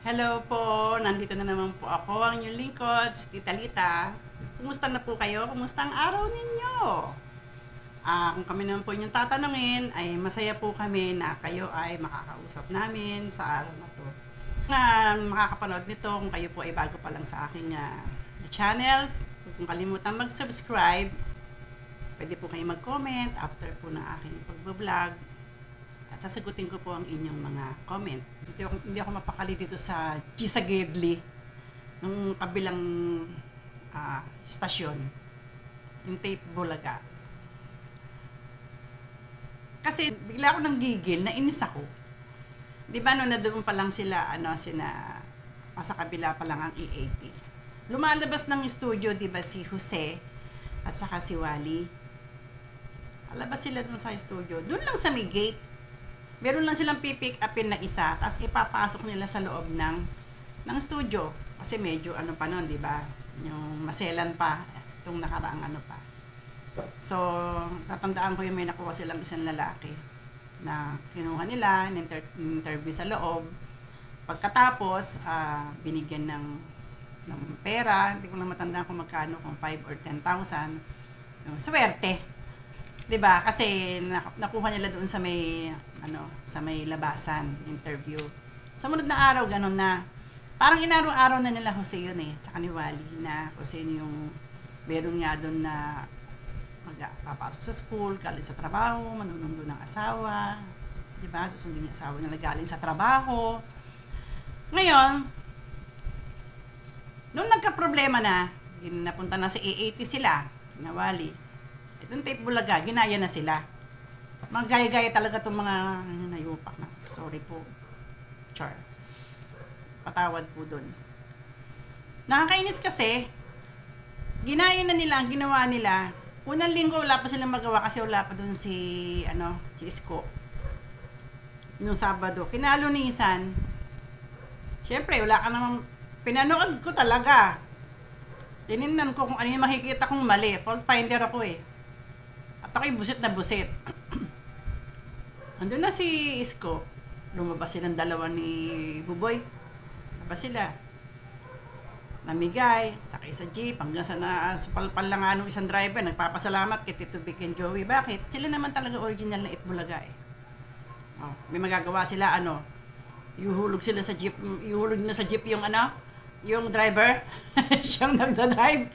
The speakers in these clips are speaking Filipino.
Hello po, nandito na naman po ako, ang inyong lingkod, si Tita Lita. Kumusta na po kayo? Kumusta ang araw ninyo? Kung kami naman po inyong tatanungin, ay masaya po kami na kayo ay makakausap namin sa araw na to. Nga makakapanood nito, kung kayo po ay bago pa lang sa aking channel, huwag kong kalimutan mag-subscribe. Pwede po kayo mag-comment after po ng aking pag-vlog. At sasagutin ko po ang inyong mga comment. Hindi ako mapakali dito sa Chisagedli, nung kabilang stasyon, yung Tape Bulaga. Kasi bigla ako nang gigil, nainis ako. Di ba na doon pa lang sila, sa kabila pa lang ang E80. Lumalabas ng studio, di ba, si Jose at saka si Wally. Alabas sila doon sa studio. Doon lang sa may gate. Meron lang silang pipick upin na isa, tapos ipapasok nila sa loob ng studio. Kasi medyo pa nun, di ba? Yung maselan pa, itong nakaraang pa. So, tatandaan ko yung may nakuha silang isang lalaki na kinuha nila, interview sa loob. Pagkatapos, binigyan ng pera, hindi ko lang matandaan kung magkano, kung 5 or 10,000. Swerte. 'Di ba? Kasi nakuha nila doon sa may labasan, interview. Sumunod na araw ganun na. Parang inaraw-araw na nila Jose yun tsaka ni Wally na kung sino yung meron nga doon na magpapasok sa school, galing sa trabaho, manunundo ng asawa. 'Di ba? Susundin yung asawa nila galing sa trabaho. Ngayon, nung nagka-problema na, napunta na sa A80 sila, na Wally. Itong Tape Bulaga, ginaya na sila. Mga gaya-gaya talaga itong mga nayupak na. Sorry po. Char. Patawad po dun. Nakakainis kasi, ginaya na nila, ang ginawa nila. Unang linggo, wala pa silang magawa kasi wala pa dun si Isko. Nung Sabado. Kinalunisan. Siyempre, wala ka namang, pinanood ko talaga. Tinignan ko kung ano yung makikita kong mali. Fault finder ako At ako'y busit na busit. Andun na si Isko. Lumabas silang dalawa ni Buboy. Tapos sila. Namigay. Sakay sa jeep. Hanggang sa nasupalpal lang nung isang driver. Nagpapasalamat kay Tito Vic and Joey. Bakit? Sila naman talaga original na Itbulaga may magagawa sila Yuhulog sila sa jeep. Yuhulog na sa jeep yung yung driver. Siyang nagdadrive.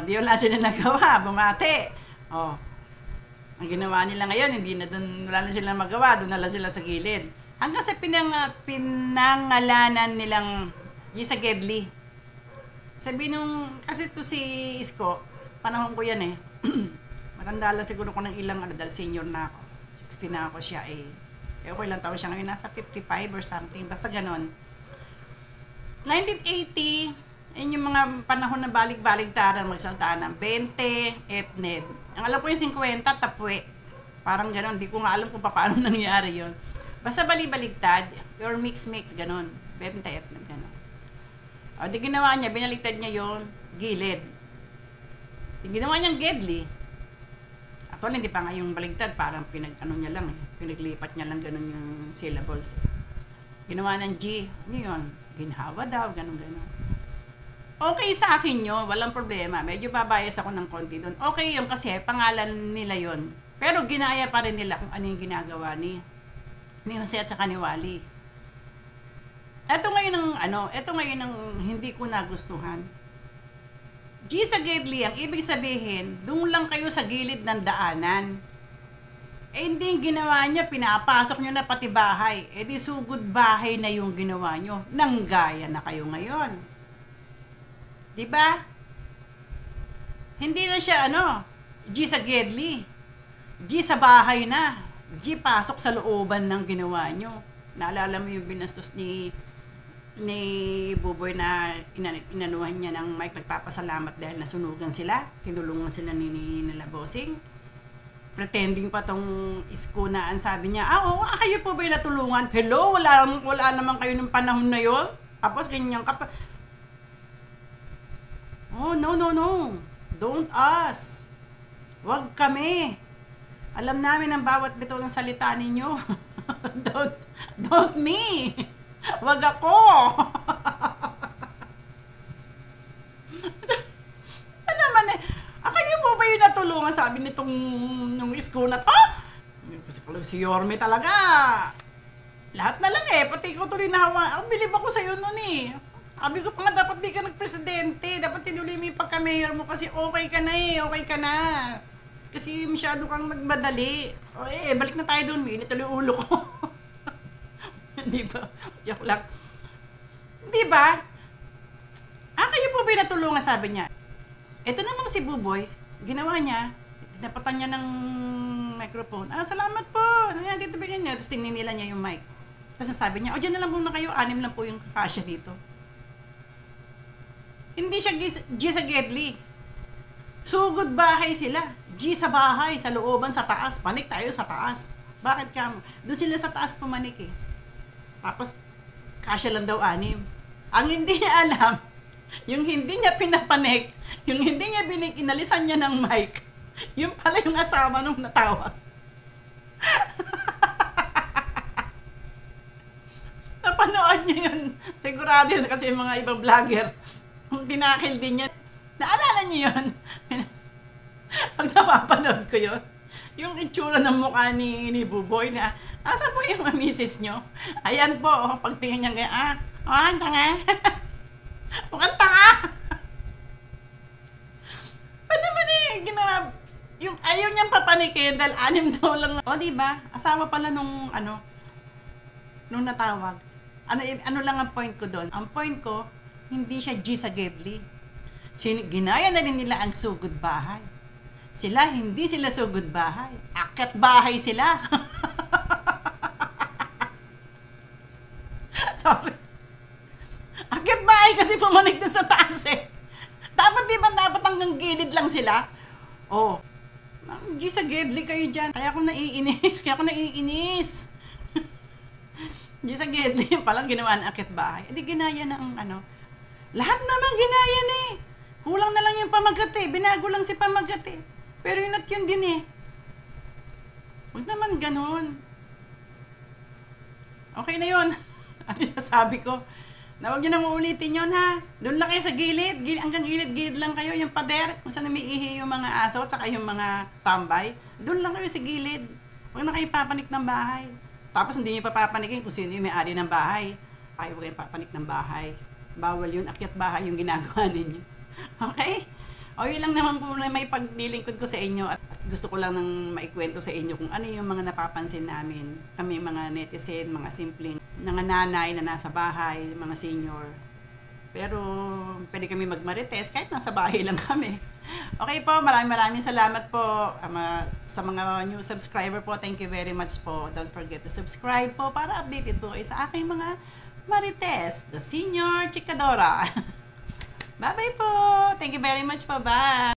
Di wala sila nagawa. Bumate. Ang ginawa nila ngayon, wala na silang magawa, doon na lang sila sa gilid. Hanggang sa pinangalanan nilang Chisagedli. Sabi kasi to si Isko, panahon ko yan Matanda lang siguro ko ng ilang dahil senior na ako. 60 na ako siya okay lang taon siya ngayon, nasa 55 or something, basta ganon. 1980, yun yung mga panahon na balik-baligtaran, magsalta ng 20, etneb. Ang alam ko yung 50, tapwe. Parang gano'n. Hindi ko nga alam kung paano nangyari yun. Basta bali-baligtad, or mix-mix, gano'n. 20, etneb, gano'n. Di ginawa niya, binaligtad niya yung gilid. Di ginawa niyang gedli. Actually, hindi pa nga yung baligtad, parang niya lang pinaglipat niya lang gano'n yung syllables. Ginawa ng G, ano yun? Ginhawa daw, gano'n. Okay sa akin yun, walang problema. Medyo babayas ako ng konti doon. Okay yun kasi pangalan nila yun. Pero ginaya pa rin nila kung ano yung ginagawa ni Jose at saka ni Wally. Ito ngayon ang hindi ko nagustuhan. Chisagedli, ang ibig sabihin, doon lang kayo sa gilid ng daanan. Hindi yung ginawa niya, pinapasok nyo na pati bahay. Di sugod bahay na yung ginawa nyo. Nanggaya na kayo ngayon. Diba? Hindi na siya Chisagedli. G sa bahay na. G pasok sa looban ng ginawa nyo. Naalala mo yung binastos ni Buboy na inanuhan niya ng mic, nagpapasalamat dahil nasunugan sila. Kinulungan sila ni Labosing. Pretending pa tong Isko na ang sabi niya, oo, kayo po ba'y natulungan? Hello, wala naman kayo ng panahon na yon. Tapos ganyan Oh, no. Don't us. Wag kami. Alam namin ang bawat bitaw ng salita ninyo. Don't me. Wag ako. Ano naman eh. Kayo po ba yung natulungan, sabi nitong nung school na, si Yorme talaga. Lahat na lang eh. Pati ko tuloy na hawa. Ang bilib ako sa'yo nun eh. Sabi ko pa nga, dapat di ka nagpresidente. Dapat tinuloy mo yung pagka-mayor mo kasi okay ka na eh. Okay ka na. Kasi masyado kang nagmadali. O balik na tayo doon. Minit tuloy ulo ko. Di ba? Joke lang. Di ba? Kayo po ba yung natulungan, sabi niya. Ito namang si Buboy, ginawa niya, napatan niya ng microphone. Salamat po. Ayan, dito bigyan niya. Tapos tinginila niya yung mic. Tapos sabi niya, dyan na lang muna kayo. 6 lang po yung kakasya dito. Hindi siya G sa Gedli. Sugod bahay sila. G sa bahay, sa looban, sa taas. Panik tayo sa taas. Bakit ka mo? Doon sila sa taas pumanik eh. Tapos, kasya lang daw 6. Ang hindi niya alam, yung hindi niya pinapanik, yung hindi niya inalisan niya ng mic, yung pala yung asawa nung natawag. Napanood niyo yun. Sigurado yun kasi yung mga ibang vlogger, tinakil din niya. Naalala niyo yun? Pag napapanood ko yun, yung itsura ng mukha ni Buboy na, asa po yung misis nyo? Ayan po, pagtingin niya, tanga. Mukhang tanga. Paano man ginawa, yung ayaw niyang papanikin dahil 6 daw lang. Diba? Asawa pala nung natawag. Ano lang ang point ko doon? Ang point ko, hindi siya G sa Gedli. Ginaya na rin nila ang sugod bahay. Sila, hindi sila sugod bahay. Akyat bahay sila. Sorry. Akyat bahay kasi pumanik doon sa taas eh. Dapat hanggang gilid lang sila? G sa Gedli kayo dyan. Kaya ako naiinis. G sa Gedli, palang ginawa ng akyat bahay. Ginaya na ang lahat naman ginaya na eh. Kulang na lang yung pamagat eh. Binago lang si pamagat eh. Pero yun at yun din eh. Huwag naman ganun. Okay na yun. At sasabi ko, na huwag nyo nang uulitin yun ha. Doon lang kayo sa gilid. Hanggang gilid lang kayo. Yung pader, kung saan umiihi yung mga aso at saka yung mga tambay. Doon lang kayo sa gilid. Huwag na kayo papanik ng bahay. Tapos hindi nyo papapanikin kung sino yung may-ari ng bahay. Huwag kayo papanik ng bahay. Bawal yun. Akyat bahay yung ginagawa ninyo. Okay? Yun lang naman po na may paglilingkod ko sa inyo at gusto ko lang nang maikwento sa inyo kung ano yung mga napapansin namin. Kami mga netizen, mga simpleng nangananay na nasa bahay, mga senior. Pero pwede kami magmarites kahit nasa bahay lang kami. Okay po, maraming salamat po sa mga new subscriber po. Thank you very much po. Don't forget to subscribe po para updated po kayo sa aking mga marites, the Senior Chikadora. Bye-bye po. Thank you very much po. Bye.